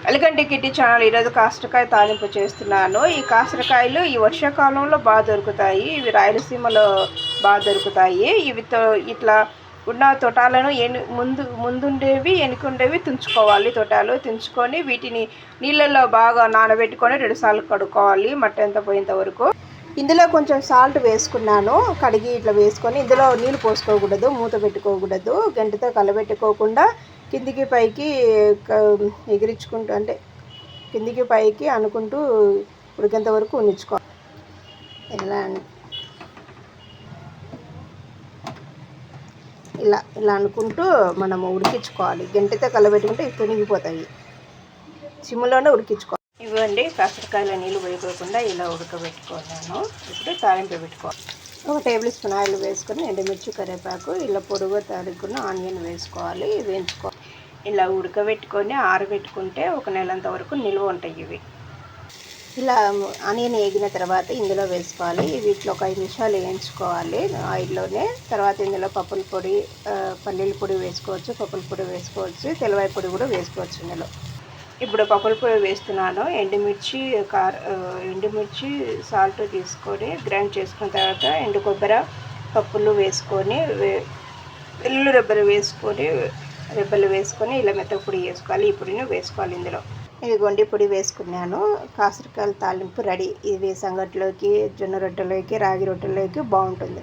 Eluganti kitty channel. ఈరోజు కాకరకాయ తాలింపు చేస్తున్నాను. ఈ కాకరకాయలు ఈ వర్షాకాలంలో బాగా దొరుకుతాయి. ఇవి రాయలసీమలో బాగా దొరుకుతాయి. ఇట్లా ఉన్న తొటాలను ముందుండేవి వెనుకుండేవి తుంచుకోవాలి. తొటాలు తుంచుకొని వీటిని నీళ్ళల్లో బాగా నానబెట్టుకొని 2 సార్లు కడుక్కోవాలి మట్టి అంతా పోయేంత వరకు. ఇందులో కొంచెం సాల్ట్ వేసుకున్నాను. కడిగి ఇట్లా వేసుకొని ఇందులో నీళ్ళు పోసుకోకూడదు, మూత పెట్టుకోకూడదు. గంటతో కలబెట్టుకోకుండా కిందికి పైకి ఎగిరించుకుంటూ అంటే కిందికి పైకి అనుకుంటూ ఉడికేంత వరకు ఉంచుకోవాలి. ఇలా అనుకుంటూ మనము ఉడికించుకోవాలి. గంటతో కలబెట్టుకుంటే ఇవి తొనిగిపోతాయి. సిమ్లోనే ఉడికించుకోవాలి. ఇవ్వండి కాకరకాయల నీళ్ళు వేయకోకుండా ఇలా ఉడకబెట్టుకున్నాను. ఇప్పుడు తాలింపు పెట్టుకోవాలి. 1 టేబుల్ స్పూన్ ఆయిల్ వేసుకొని ఎండుమిర్చి, కరివేపాకు, ఇలా పొడుగుగా తరుగుకున్న ఆనియన్ వేసుకోవాలి. వేయించుకోవాలి. ఇలా ఉడకబెట్టుకొని ఆరబెట్టుకుంటే 1 నెలంత వరకు నిల్వ ఉంటాయి ఇవి. ఇలా ఆనియన్ వేగిన తర్వాత ఇందులో వేసుకోవాలి. వీటిలో ఒక 5 నిమిషాలు వేయించుకోవాలి ఆయిల్లోనే. తర్వాత ఇందులో పప్పుల పొడి, పల్లీల పొడి వేసుకోవచ్చు, పప్పుల పొడి వేసుకోవచ్చు, తెల్లవాయి పొడి కూడా వేసుకోవచ్చు ఇందులో. ఇప్పుడు పప్పుల పొడి వేస్తున్నాను. ఎండుమిర్చి సాల్ట్ తీసుకొని గ్రైండ్ చేసుకున్న తర్వాత ఎండు కొబ్బరి పప్పులు వేసుకొని వెల్లుల్లి రెబ్బలు వేసుకొని ఇలా మెత్తగా పొడి వేసుకోవాలి. ఈ పొడిని వేసుకోవాలి ఇందులో. ఇదిగోండి పొడి వేసుకున్నాను. కాకరకాయల తాలింపు రెడీ. ఇది సంగట్లోకి, జొన్న రొట్టెలోకి, రాగి రొట్టెలోకి బాగుంటుంది.